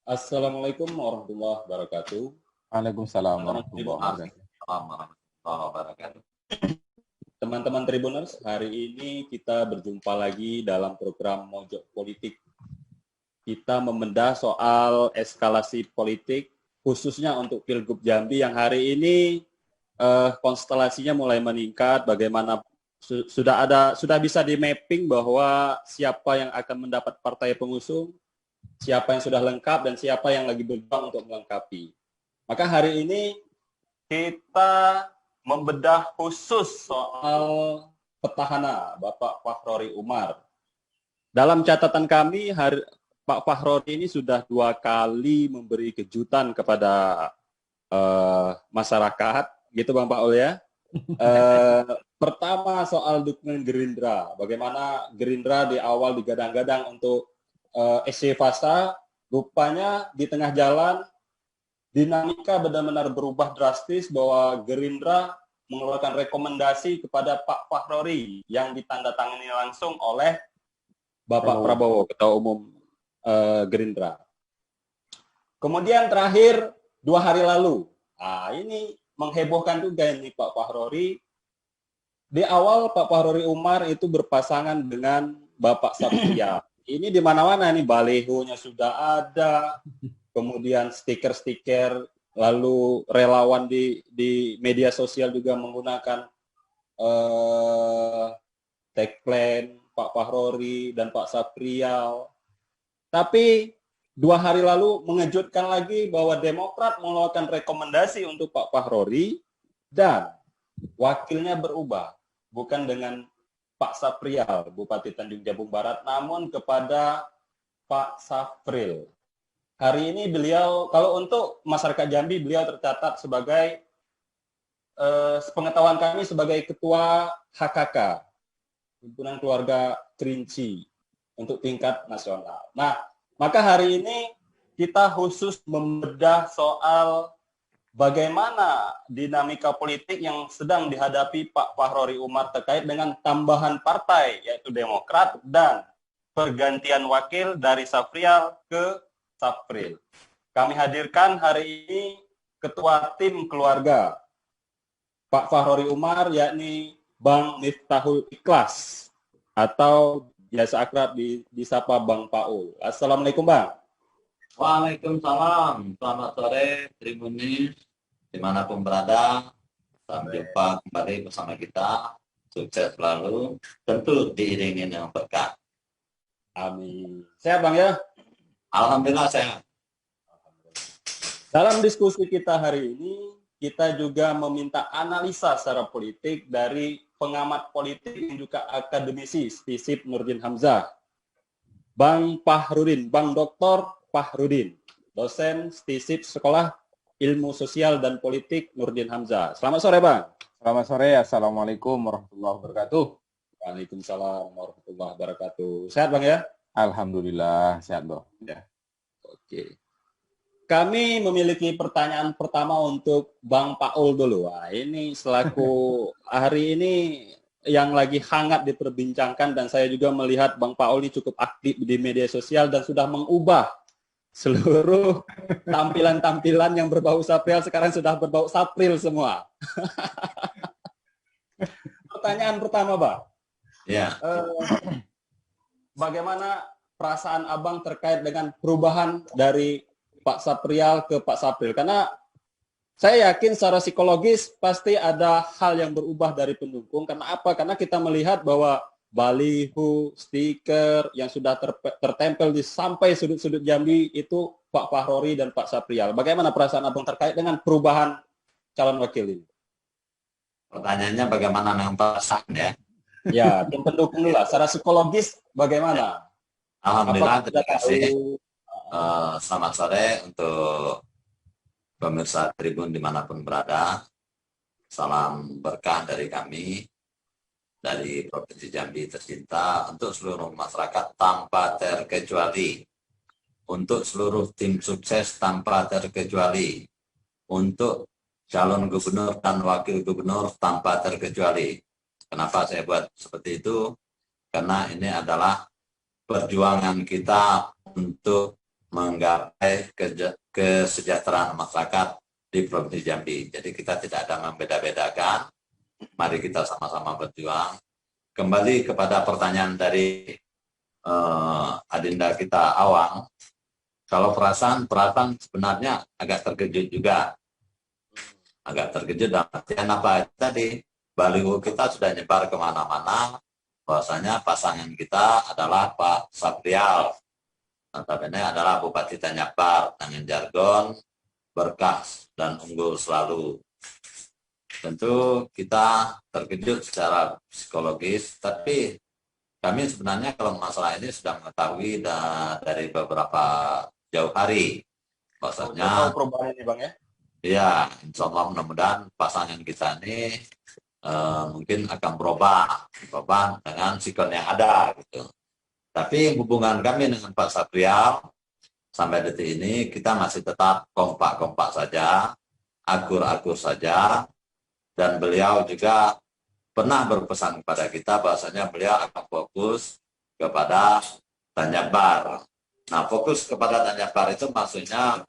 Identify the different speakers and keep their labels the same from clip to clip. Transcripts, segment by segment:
Speaker 1: Assalamualaikum warahmatullahi wabarakatuh.
Speaker 2: Waalaikumsalam
Speaker 1: Teman-teman
Speaker 2: warahmatullahi
Speaker 1: Tribuners,
Speaker 2: wabarakatuh.
Speaker 3: Warahmatullahi wabarakatuh.
Speaker 1: teman-teman Tribuners, hari ini kita berjumpa lagi dalam program Mojok Politik. Kita membedah soal eskalasi politik, khususnya untuk Pilgub Jambi yang hari ini konstelasinya mulai meningkat. Bagaimana sudah bisa di mapping bahwa siapa yang akan mendapat partai pengusung, siapa yang sudah lengkap dan siapa yang lagi berjuang untuk melengkapi. Maka hari ini kita membedah khusus soal petahana Bapak Fakhrori Umar. Dalam catatan kami, Pak Fakhrori ini sudah 2 kali memberi kejutan kepada masyarakat, gitu Bang Paul ya. Pertama soal dukungan Gerindra, bagaimana Gerindra di awal digadang-gadang untuk SC Fasa, rupanya di tengah jalan dinamika benar-benar berubah drastis bahwa Gerindra mengeluarkan rekomendasi kepada Pak Fakhrori yang ditandatangani langsung oleh Bapak Prabowo, Ketua Umum Gerindra. Kemudian terakhir 2 hari lalu, ini menghebohkan juga ini Pak Fakhrori. Di awal Pak Fakhrori Umar itu berpasangan dengan Bapak Sapria. Ini di mana-mana nih, balihonya sudah ada, kemudian stiker-stiker, lalu relawan di media sosial juga menggunakan tagline Pak Fakhrori dan Pak Saprial. Tapi 2 hari lalu mengejutkan lagi bahwa Demokrat mengeluarkan rekomendasi untuk Pak Fakhrori dan wakilnya berubah, bukan dengan Pak Saprial, Bupati Tanjung Jabung Barat, namun kepada Pak Safril. Hari ini beliau, kalau untuk masyarakat Jambi, beliau tercatat sebagai, sepengetahuan kami, sebagai Ketua HKK, Himpunan Keluarga Kerinci, untuk tingkat nasional. Nah, maka hari ini kita khusus membedah soal bagaimana dinamika politik yang sedang dihadapi Pak Fakhrori Umar terkait dengan tambahan partai, yaitu Demokrat, dan pergantian wakil dari Safrial ke Safril. Kami hadirkan hari ini Ketua Tim Keluarga Pak Fakhrori Umar, yakni Bang Miftahul Ikhlas, atau biasa akrab disapa Bang Paul. Assalamualaikum Bang.
Speaker 3: Waalaikumsalam. Selamat sore Tribunis, dimanapun berada. Sampai jumpa kembali bersama kita. Sukses selalu, tentu diiringi dengan berkah.
Speaker 1: Amin. Sehat Bang ya?
Speaker 3: Alhamdulillah sehat.
Speaker 1: Dalam diskusi kita hari ini, kita juga meminta analisa secara politik dari pengamat politik yang juga akademisi FISIP Nurdin Hamzah, Bang Fakhrudin, Bang Dr. Fakhrudin, dosen FISIP Sekolah Ilmu Sosial dan Politik Nurdin Hamzah. Selamat sore Bang.
Speaker 2: Selamat sore, Assalamualaikum warahmatullahi wabarakatuh.
Speaker 1: Waalaikumsalam warahmatullahi wabarakatuh. Sehat Bang ya?
Speaker 2: Alhamdulillah, sehat Bang. Ya.
Speaker 1: Oke. Kami memiliki pertanyaan pertama untuk Bang Paul dulu. Wah, ini selaku hari ini yang lagi hangat diperbincangkan, dan saya juga melihat Bang Paul ini cukup aktif di media sosial dan sudah mengubah seluruh tampilan-tampilan yang berbau Sapril sekarang sudah berbau Sapril semua. Pertanyaan pertama, Bang.
Speaker 3: Ya.
Speaker 1: Bagaimana perasaan Abang terkait dengan perubahan dari Pak Saprial ke Pak Safril? Karena saya yakin secara psikologis pasti ada hal yang berubah dari pendukung. Karena apa? Karena kita melihat bahwa baliho, stiker yang sudah tertempel di sampai sudut-sudut Jambi itu Pak Fakhrori dan Pak Saprial. Bagaimana perasaan Abang terkait dengan perubahan calon wakil ini?
Speaker 3: Pertanyaannya bagaimana dengan perasaan ya?
Speaker 1: Ya, tim pendukung dulu lah. Secara psikologis bagaimana?
Speaker 3: Alhamdulillah, terima kasih. Selamat sore untuk pemirsa Tribun dimanapun berada. Salam berkah dari kami, dari Provinsi Jambi tercinta, untuk seluruh masyarakat tanpa terkecuali, untuk seluruh tim sukses tanpa terkecuali, untuk calon gubernur dan wakil gubernur tanpa terkecuali. Kenapa saya buat seperti itu? Karena ini adalah perjuangan kita untuk menggapai kesejahteraan masyarakat di Provinsi Jambi. Jadi kita tidak ada membeda-bedakan, mari kita sama-sama berjuang. Kembali kepada pertanyaan dari Adinda kita Awang, kalau perasaan sebenarnya agak terkejut juga. Agak terkejut dalam artian apa tadi, baliho kita sudah nyebar kemana-mana, bahwasanya pasangan kita adalah Pak Saprial. Notabene adalah Bupati Tanjakbar dengan jargon berkah dan unggul selalu. Tentu kita terkejut secara psikologis, tapi kami sebenarnya kalau masalah ini sudah mengetahui dari beberapa jauh hari. Maksudnya
Speaker 1: perubahan ini Bang ya?
Speaker 3: Ya, insya Allah mudah-mudahan pasangan kita ini mungkin akan berubah dengan sikon yang ada gitu. Tapi hubungan kami dengan Pak Saprial sampai detik ini kita masih tetap kompak-kompak saja, akur-akur saja, dan beliau juga pernah berpesan kepada kita bahwasanya beliau akan fokus kepada Tanjakbar. Nah, fokus kepada Tanjakbar itu maksudnya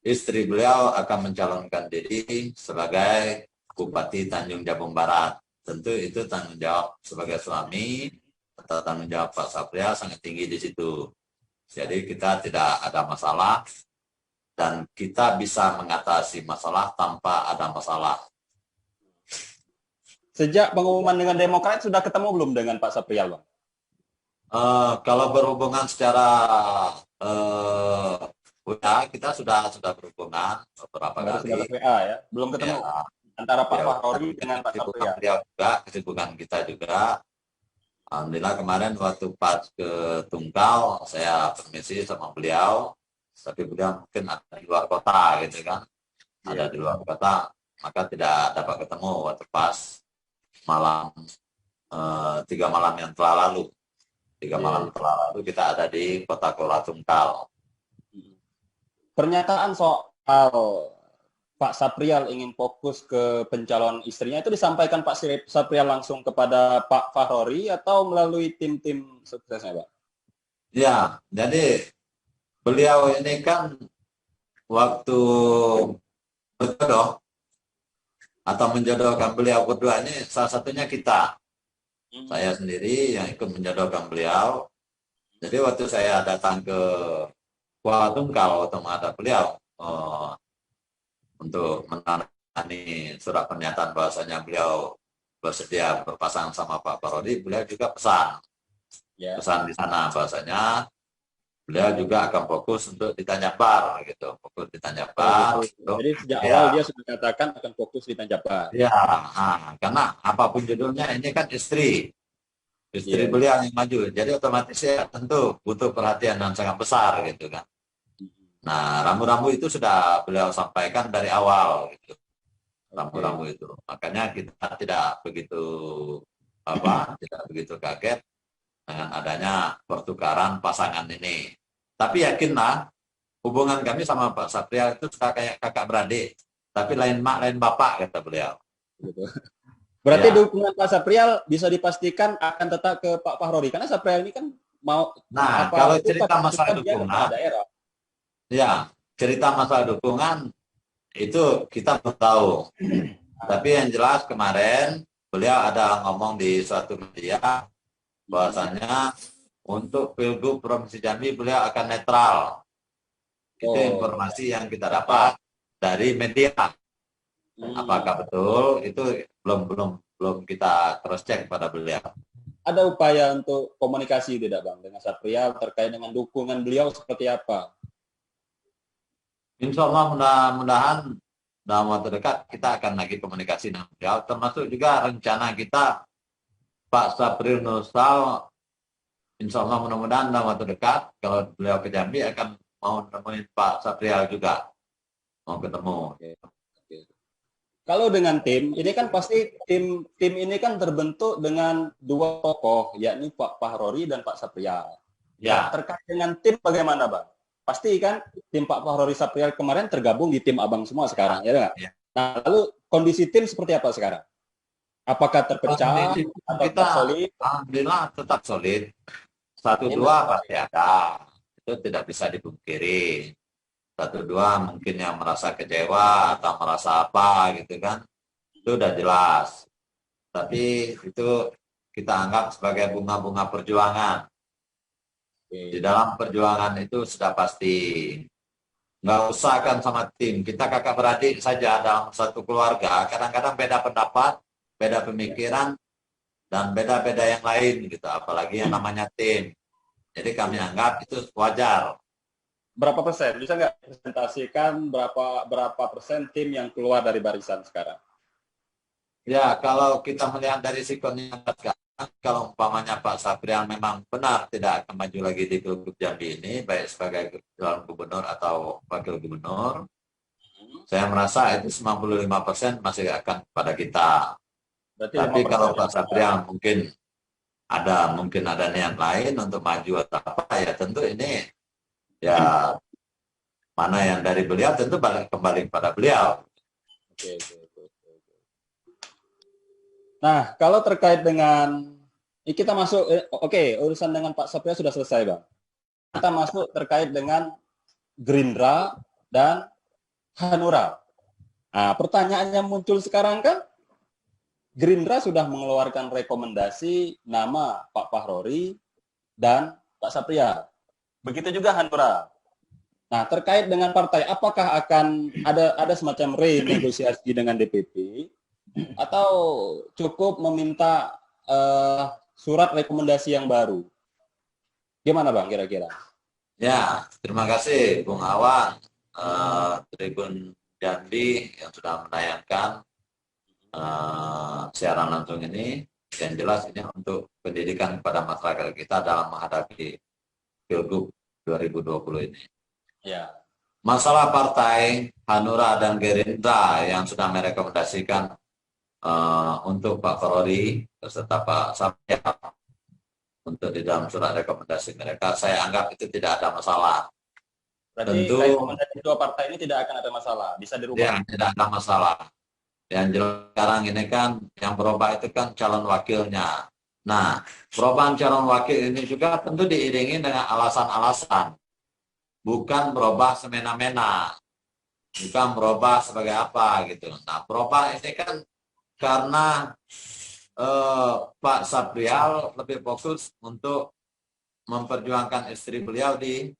Speaker 3: istri beliau akan mencalonkan diri sebagai Bupati Tanjung Jabung Barat. Tentu itu tanggung jawab sebagai suami atau tanggung jawab Pak Saprial sangat tinggi di situ. Jadi kita tidak ada masalah dan kita bisa mengatasi masalah tanpa ada masalah.
Speaker 1: Sejak pengumuman dengan Demokrat sudah ketemu belum dengan Pak Saprial, Bang?
Speaker 3: Kalau berhubungan secara kita sudah berhubungan beberapa kali.
Speaker 1: Sudah WA ya, belum ketemu
Speaker 3: Ya,
Speaker 1: antara Pak
Speaker 3: ya,
Speaker 1: Fahrori dengan Pak Saprial.
Speaker 3: Beliau juga, kesibukan kita juga. Alhamdulillah kemarin waktu pas ke Tungkal, saya permisi sama beliau, tapi beliau mungkin ada di luar kota gitu kan, ada di luar kota, maka tidak dapat ketemu waktu pas malam 3 malam yang telah lalu. 3 malam telah lalu kita ada di Kota Kuala Tungkal.
Speaker 1: Pernyataan soal Pak Saprial ingin fokus ke pencalon istrinya itu disampaikan Pak Saprial langsung kepada Pak Fahrori atau melalui tim-tim suksesnya, Pak?
Speaker 3: Ya, jadi beliau ini kan waktu berjodoh atau menjodohkan beliau berdua ini salah satunya kita. Saya sendiri yang ikut menjodohkan beliau. Jadi waktu saya datang ke Kuala Tungkal atau menghadap beliau untuk menandatangani surat pernyataan bahwasanya beliau bersedia berpasangan sama Pak Fahrori, beliau juga pesan di sana bahwasanya beliau juga akan fokus untuk di Tanjakbar gitu, fokus di Tanjakbar.
Speaker 1: Jadi sejak awal dia sudah katakan akan fokus di Tanjakbar.
Speaker 3: Ya, karena apapun judulnya ini kan istri beliau yang maju, jadi otomatis ya tentu butuh perhatian yang sangat besar gitu kan. Nah, rambu-rambu itu sudah beliau sampaikan dari awal gitu. Rambu-rambu itu. Makanya kita tidak begitu kaget dengan adanya pertukaran pasangan ini. Tapi yakinlah hubungan kami sama Pak Saprial itu sudah kayak kakak beradik, tapi lain mak lain bapak kata beliau.
Speaker 1: Gitu. Berarti dukungan Pak Saprial bisa dipastikan akan tetap ke Pak Fahrori karena Saprial ini kan mau.
Speaker 3: Nah, kalau cerita masalah dukungan, ya, cerita masalah dukungan itu kita belum tahu. Tapi yang jelas kemarin beliau ada ngomong di suatu media bahwasanya untuk Pilgub Provinsi Jambi beliau akan netral. Itu informasi yang kita dapat dari media. Apakah betul? Itu belum kita cross check pada beliau.
Speaker 1: Ada upaya untuk komunikasi tidak Bang dengan Saprial terkait dengan dukungan beliau seperti apa?
Speaker 3: Insya Allah mudah-mudahan dalam waktu dekat kita akan lagi komunikasi dengan beliau, termasuk juga rencana kita Pak Saprial Nursal, insya Allah mudah-mudahan dalam waktu dekat kalau beliau ke Jambi akan mau nemuin Pak Saprial juga, mau ketemu.
Speaker 1: Kalau dengan tim, ini kan pasti tim ini kan terbentuk dengan 2 tokoh, yakni Pak Fahrori dan Pak Saprial.
Speaker 3: Ya.
Speaker 1: Terkait dengan tim bagaimana Bang? Pasti kan tim Pak Fahrori Saprial kemarin tergabung di tim Abang semua sekarang, ya enggak? Ya. Nah, lalu kondisi tim seperti apa sekarang? Apakah terpecah atau
Speaker 3: kita
Speaker 1: solid?
Speaker 3: Alhamdulillah tetap solid. 1-2 pasti ada. Itu itu tidak bisa dipungkiri. Satu dua mungkin yang merasa kecewa atau merasa apa gitu kan, itu udah jelas. Tapi itu kita anggap sebagai bunga-bunga perjuangan. Di dalam perjuangan itu sudah pasti. Nggak usah kan sama tim. Kita kakak beradik saja dalam satu keluarga. Kadang-kadang beda pendapat, beda pemikiran, dan beda-beda yang lain gitu. Apalagi yang namanya tim. Jadi kami anggap itu wajar.
Speaker 1: Berapa persen? Bisa nggak presentasikan berapa persen tim yang keluar dari barisan sekarang?
Speaker 3: Ya, kalau kita melihat dari sikonnya sekarang, kalau umpamanya Pak Saprian memang benar tidak akan maju lagi di Pilgub Jambi ini, baik sebagai calon gubernur atau wakil gubernur, saya merasa itu 95% masih akan kepada kita.
Speaker 1: Berarti
Speaker 3: Tapi
Speaker 1: 5%
Speaker 3: kalau Pak Saprian mungkin ada niat lain untuk maju atau apa, ya tentu ini ya mana yang dari beliau tentu balik kembali kepada beliau.
Speaker 1: Oke. Nah, kalau terkait dengan ini kita masuk, urusan dengan Pak Saprian sudah selesai, Bang. Kita masuk terkait dengan Gerindra dan Hanura. Nah, pertanyaan yang muncul sekarang kan, Gerindra sudah mengeluarkan rekomendasi nama Pak Fahrori dan Pak Saprian. Begitu juga Hanura. Nah, terkait dengan partai, apakah akan ada semacam renegosiasi dengan DPP atau cukup meminta surat rekomendasi yang baru? Gimana Bang kira-kira?
Speaker 3: Ya, terima kasih Bung Awan, Tribun Jambi yang sudah menayangkan siaran langsung ini. Yang jelas ini untuk pendidikan kepada masyarakat kita dalam menghadapi Pilgub 2020 ini.
Speaker 1: Ya.
Speaker 3: Masalah partai Hanura dan Gerindra yang sudah merekomendasikan untuk Pak Fahrori beserta Pak Saprian untuk di dalam surat rekomendasi mereka, saya anggap itu tidak ada masalah.
Speaker 1: Berarti
Speaker 3: tentu
Speaker 1: rekomendasi dua partai ini tidak akan ada masalah, bisa dirubah?
Speaker 3: Ya, tidak ada masalah. Yang jelas sekarang ini kan yang berubah itu kan calon wakilnya. Nah, perubahan calon wakil ini juga tentu diiringi dengan alasan-alasan. Bukan berubah semena-mena. Bukan berubah sebagai apa gitu. Nah, berubah ini kan karena Pak Saprian lebih fokus untuk memperjuangkan istri beliau di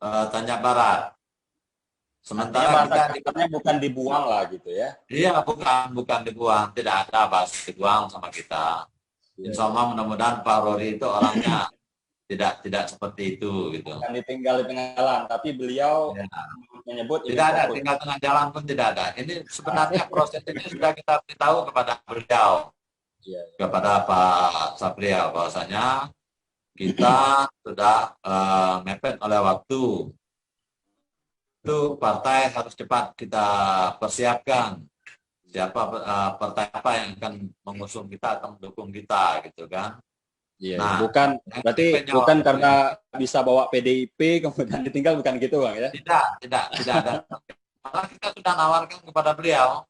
Speaker 3: Tanjung Barat. Sementara
Speaker 1: kita bukan dibuang lah gitu ya?
Speaker 3: Iya, bukan dibuang, tidak ada bahas dibuang sama kita. Insya Allah mudah-mudahan Pak Fahrori itu orangnya tidak seperti itu gitu.
Speaker 1: Bukan ditinggal di tengah jalan, tapi beliau menyebut
Speaker 3: tidak ada tinggal tengah jalan pun tidak ada. Ini sebenarnya proses ini sudah kita beritahu kepada beliau, kepada Pak Saprian bahwasanya kita sudah mepet oleh waktu. Itu partai harus cepat kita persiapkan siapa partai apa yang akan mengusung kita atau mendukung kita gitu kan.
Speaker 1: Nah, bukan karena bisa bawa PDIP kemudian ditinggal, bukan gitu Bang ya?
Speaker 3: Tidak ada. Malah kita sudah nawarkan kepada beliau.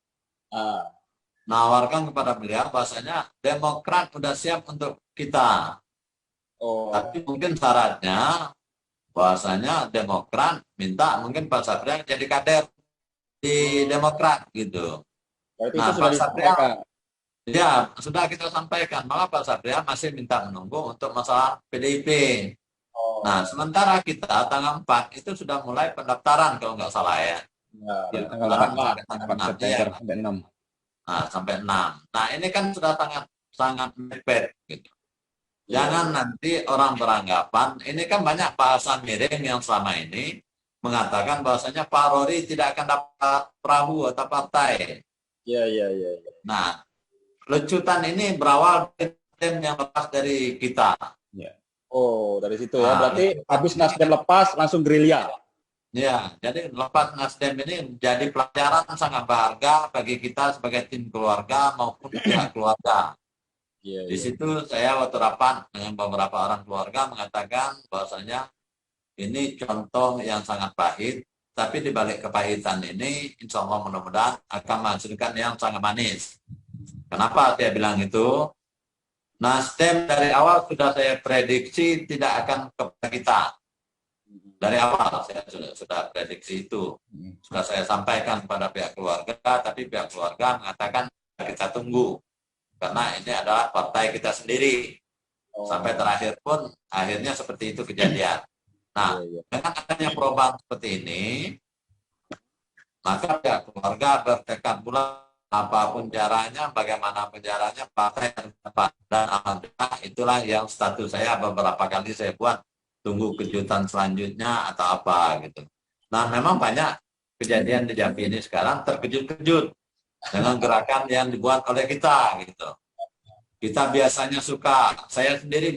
Speaker 3: Nawarkan kepada beliau bahasanya Demokrat sudah siap untuk kita. Tapi mungkin syaratnya bahwasanya Demokrat minta mungkin Pak Saprian jadi kader di Demokrat gitu.
Speaker 1: Nah, Pak Saprian
Speaker 3: ya sudah kita sampaikan, malah Pak Saprian masih minta menunggu untuk masalah PDIP. Nah, sementara kita tanggal 4 itu sudah mulai pendaftaran kalau nggak salah ya.
Speaker 2: Tanggal 4 September sampai 6.
Speaker 3: Nah, sampai 6. Nah, ini kan sudah sangat mepet gitu. Jangan nanti orang beranggapan, ini kan banyak bahasan miring yang selama ini mengatakan bahwasanya Pak Fahrori tidak akan dapat perahu atau partai.
Speaker 1: Iya.
Speaker 3: Nah, lecutan ini berawal dari tim yang lepas dari kita.
Speaker 1: Dari situ ya. Berarti habis Nasdem lepas langsung gerilya.
Speaker 3: Ya, jadi lepas Nasdem ini menjadi pelajaran sangat berharga bagi kita sebagai tim keluarga maupun pihak keluarga. Di situ saya waktu rapat dengan beberapa orang keluarga mengatakan bahwasanya ini contoh yang sangat pahit, tapi di balik kepahitan ini insya Allah mudah-mudahan akan menghasilkan yang sangat manis. Kenapa saya bilang itu? Nasdem dari awal sudah saya prediksi tidak akan kepada kita. Dari awal saya sudah prediksi itu. Sudah saya sampaikan pada pihak keluarga, tapi pihak keluarga mengatakan kita tunggu. Karena ini adalah partai kita sendiri. Sampai terakhir pun akhirnya seperti itu kejadian. Nah, dengan adanya perubahan seperti ini, maka pihak keluarga bertekad pula apapun caranya, bagaimanapun caranya, partai yang tepat. Dan alhamdulillah itulah yang status saya beberapa kali saya buat, tunggu kejutan selanjutnya atau apa gitu. Nah, memang banyak kejadian di Jambi ini sekarang terkejut-kejut dengan gerakan yang dibuat oleh kita gitu. Kita biasanya suka, saya sendiri